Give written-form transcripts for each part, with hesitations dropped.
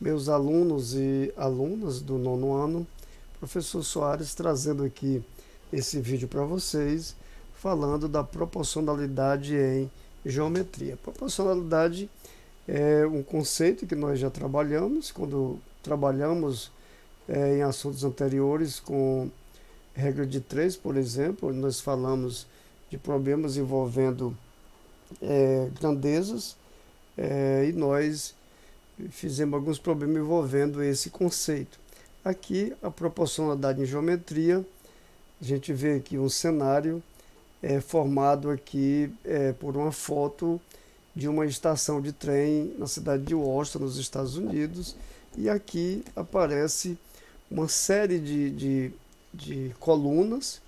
meus alunos e alunas do nono ano, professor Soares trazendo aqui esse vídeo para vocês, falando da proporcionalidade em geometria. Proporcionalidade é um conceito que nós já trabalhamos, quando trabalhamos em assuntos anteriores com regra de três, por exemplo, nós falamos de problemas envolvendo grandezas e nós fizemos alguns problemas envolvendo esse conceito. Aqui, a proporcionalidade em geometria, a gente vê aqui um cenário formado aqui por uma foto de uma estação de trem na cidade de Washington, nos Estados Unidos, e aqui aparece uma série de colunas,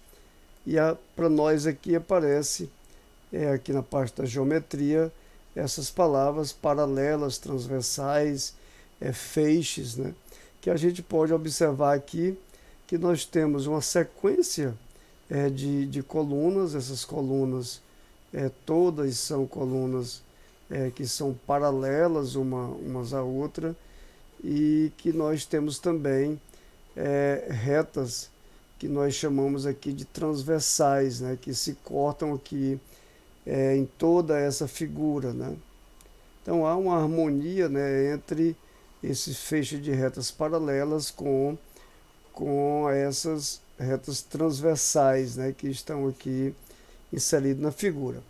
e para nós aqui aparece, aqui na parte da geometria, essas palavras paralelas, transversais, feixes, né? Que a gente pode observar aqui que nós temos uma sequência de colunas. Essas colunas todas são colunas que são paralelas umas à outra, e que nós temos também retas que nós chamamos aqui de transversais, né? Que se cortam aqui em toda essa figura, né? Então há uma harmonia, né, entre esse feixe de retas paralelas com essas retas transversais, né, que estão aqui inseridas na figura.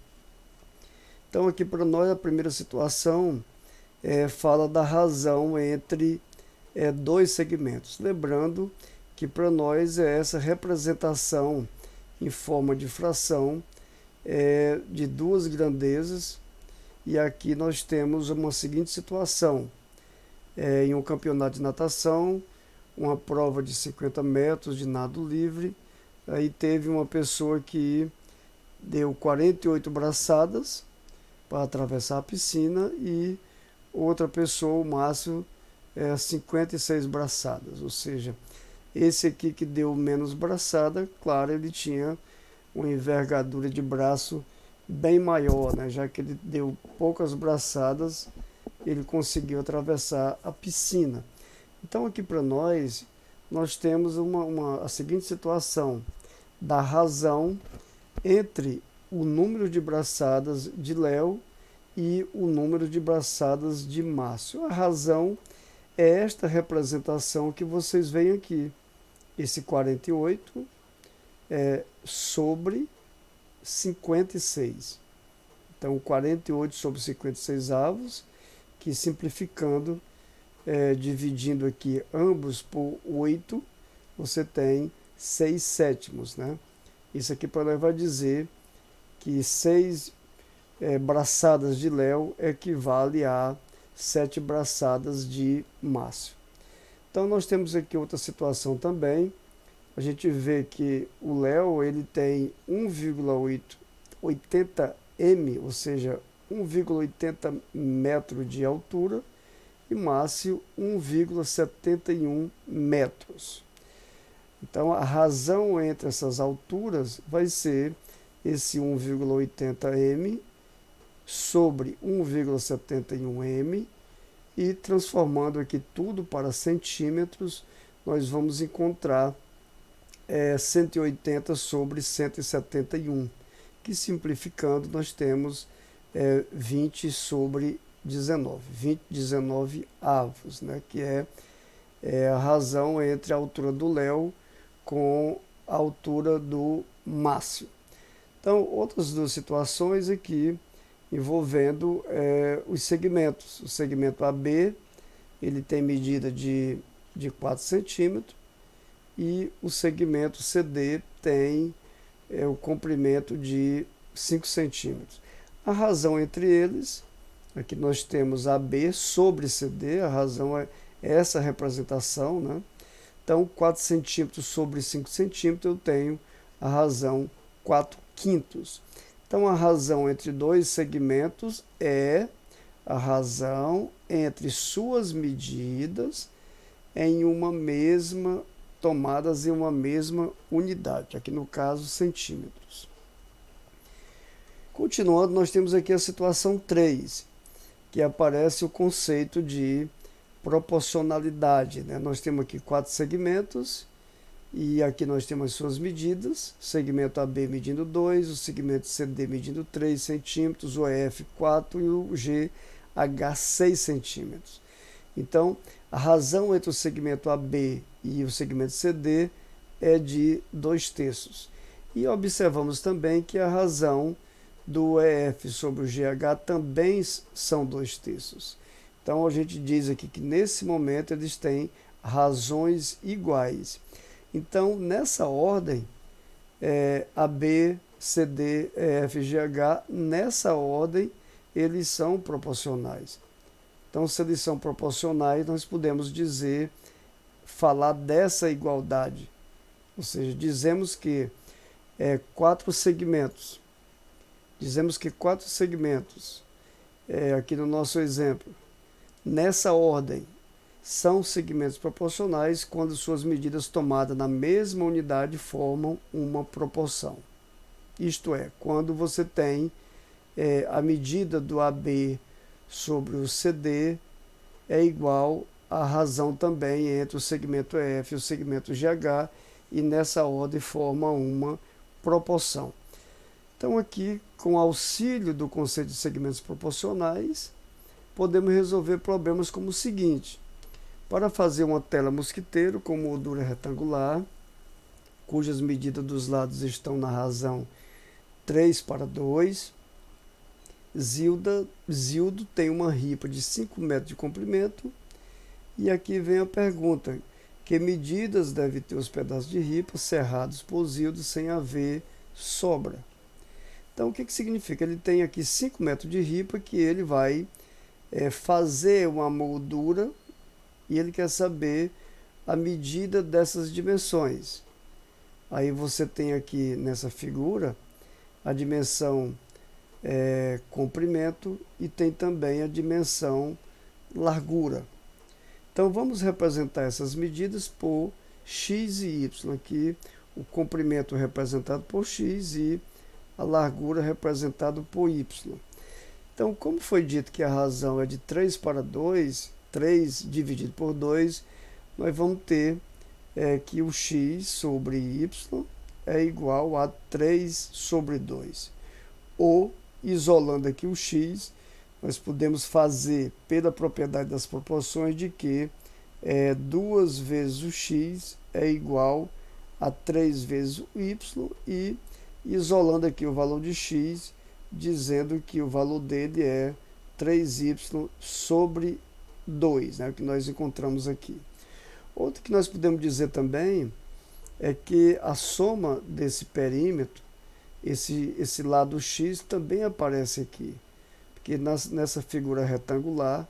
Então aqui para nós a primeira situação fala da razão entre dois segmentos. Lembrando que para nós é essa representação em forma de fração de duas grandezas, e aqui nós temos uma seguinte situação. Em um campeonato de natação, uma prova de 50 metros de nado livre, aí teve uma pessoa que deu 48 braçadas para atravessar a piscina, e outra pessoa, o máximo, 56 braçadas. Ou seja, esse aqui que deu menos braçada, claro, ele tinha uma envergadura de braço bem maior, né? Já que ele deu poucas braçadas, ele conseguiu atravessar a piscina. Então aqui para nós temos a seguinte situação da razão entre o número de braçadas de Léo e o número de braçadas de Márcio. A razão é esta representação que vocês veem aqui. Esse 48 sobre 56. Então 48 sobre 56 avos, que simplificando, dividindo aqui ambos por 8, você tem 6 sétimos, né? Isso aqui para nós vai dizer que 6 braçadas de Léo equivale a 7 braçadas de Márcio. Então nós temos aqui outra situação também. A gente vê que o Léo ele tem 1,80 m, ou seja, 1,80 metro de altura, e Márcio 1,71 metros. Então a razão entre essas alturas vai ser esse 1,80 m sobre 1,71 m, e transformando aqui tudo para centímetros, nós vamos encontrar 180 sobre 171, que simplificando nós temos 20 sobre 19 avos, né? Que é a razão entre a altura do Léo com a altura do Márcio. Então, outras duas situações aqui envolvendo os segmentos. O segmento AB ele tem medida de 4 centímetros, e o segmento CD tem o comprimento de 5 centímetros. A razão entre eles, aqui nós temos AB sobre CD, a razão é essa representação, né? Então 4 centímetros sobre 5 centímetros eu tenho a razão 4 quintos. Então a razão entre dois segmentos é a razão entre suas medidas em uma mesma tomadas em uma mesma unidade, aqui no caso centímetros. Continuando, nós temos aqui a situação 3, que aparece o conceito de proporcionalidade, né? Nós temos aqui 4 segmentos e aqui nós temos as suas medidas, segmento AB medindo 2, o segmento CD medindo 3 centímetros, o EF 4 e o GH 6 centímetros. Então, a razão entre o segmento AB e o segmento CD é de 2/3. E observamos também que a razão do EF sobre o GH também são 2/3. Então, a gente diz aqui que nesse momento eles têm razões iguais. Então, nessa ordem, AB, CD, EF, GH, nessa ordem, eles são proporcionais. Então, se eles são proporcionais, nós podemos falar dessa igualdade. Ou seja, dizemos que 4 segmentos. Dizemos que 4 segmentos, aqui no nosso exemplo, nessa ordem, são segmentos proporcionais quando suas medidas tomadas na mesma unidade formam uma proporção. Isto é, quando você tem a medida do AB sobre o CD é igual à razão também entre o segmento EF e o segmento GH, e nessa ordem forma uma proporção. Então aqui, com auxílio do conceito de segmentos proporcionais, podemos resolver problemas como o seguinte: para fazer uma tela mosquiteiro com moldura retangular, cujas medidas dos lados estão na razão 3/2, Zildo tem uma ripa de 5 metros de comprimento, e aqui vem a pergunta: que medidas deve ter os pedaços de ripa serrados por Zildo sem haver sobra? Então, o que significa? Ele tem aqui 5 metros de ripa que ele vai fazer uma moldura, e ele quer saber a medida dessas dimensões. Aí você tem aqui nessa figura a dimensão comprimento e tem também a dimensão largura. Então vamos representar essas medidas por x e y. Aqui o comprimento representado por x e a largura representado por y. Então, como foi dito que a razão é de 3/2, 3 dividido por 2, nós vamos ter que o x sobre y é igual a 3/2. Ou, isolando aqui o x, nós podemos fazer pela propriedade das proporções de que 2 vezes o x é igual a 3 vezes o y, e isolando aqui o valor de x, dizendo que o valor dele é 3y sobre 2, né, o que nós encontramos aqui. Outro que nós podemos dizer também é que a soma desse perímetro, esse lado x também aparece aqui, porque nessa figura retangular,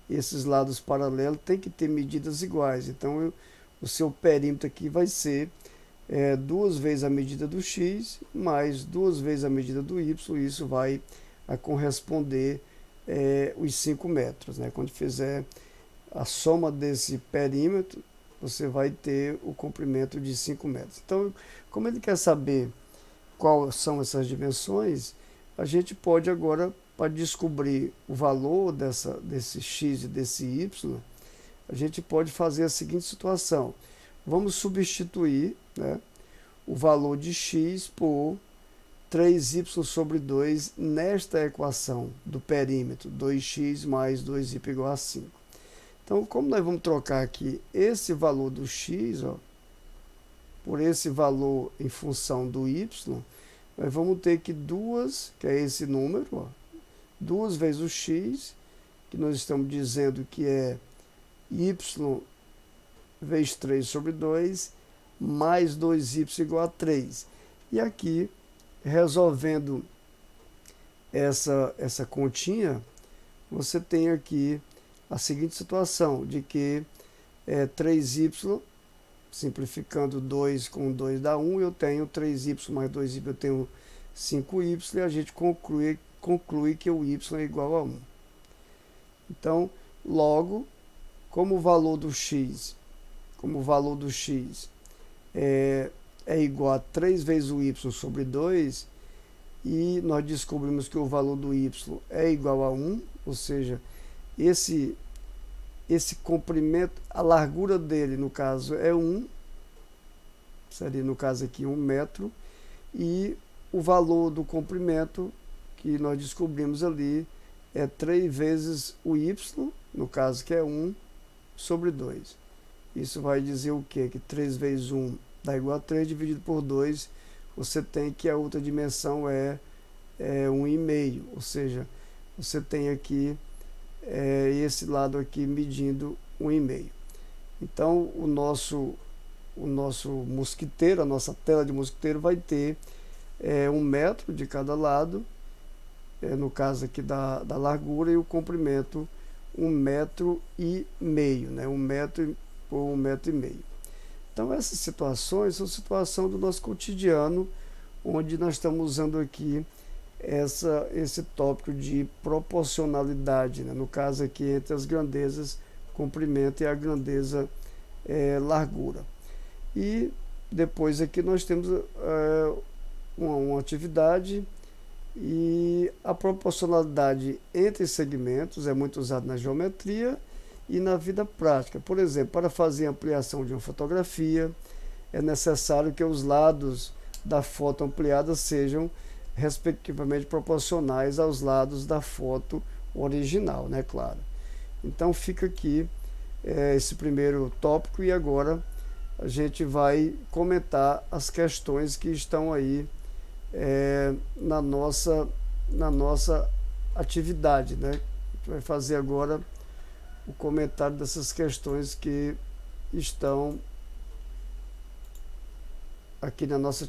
esses lados paralelos têm que ter medidas iguais. Então, o seu perímetro aqui vai ser 2 vezes a medida do x mais 2 vezes a medida do y. Isso vai corresponder os 5 metros. Né? Quando fizer a soma desse perímetro, você vai ter o comprimento de 5 metros. Então, como ele quer saber quais são essas dimensões, a gente pode agora, para descobrir o valor desse x e desse y, a gente pode fazer a seguinte situação. Vamos substituir, né, o valor de x por 3y sobre 2 nesta equação do perímetro, 2x mais 2y igual a 5. Então, como nós vamos trocar aqui esse valor do x por esse valor em função do y, nós vamos ter que que é esse número, 2 vezes o x, que nós estamos dizendo que é y vezes 3 sobre 2, mais 2y igual a 3. E aqui, resolvendo essa continha, você tem aqui a seguinte situação, de que 3y, simplificando 2 com 2 dá 1, eu tenho 3y mais 2y, eu tenho 5y, e a gente conclui que o y é igual a 1. Então, logo, como o valor do x é igual a 3 vezes o y sobre 2, e nós descobrimos que o valor do y é igual a 1, ou seja, esse comprimento, a largura dele, no caso, é 1, seria no caso aqui 1 metro, e o valor do comprimento que nós descobrimos ali é 3 vezes o y, no caso que é 1, sobre 2. Isso vai dizer o quê? Que 3 vezes 1 dá igual a 3 dividido por 2, você tem que a outra dimensão é 1,5, ou seja, você tem aqui esse lado aqui medindo 1,5. Então o nosso mosquiteiro, a nossa tela de mosquiteiro vai ter 1 metro de cada lado, no caso aqui da largura, e o comprimento 1,5 metro, né? 1 metro por 1,5 metro. Então essas situações são situações do nosso cotidiano, onde nós estamos usando aqui esse tópico de proporcionalidade, né? No caso aqui entre as grandezas comprimento e a grandeza largura. E depois aqui nós temos uma atividade, e a proporcionalidade entre segmentos é muito usada na geometria e na vida prática. Por exemplo, para fazer a ampliação de uma fotografia, é necessário que os lados da foto ampliada sejam respectivamente proporcionais aos lados da foto original, né, claro. Então fica aqui esse primeiro tópico, e agora a gente vai comentar as questões que estão aí na nossa atividade, né? A gente vai fazer agora o comentário dessas questões que estão aqui na nossa atividade.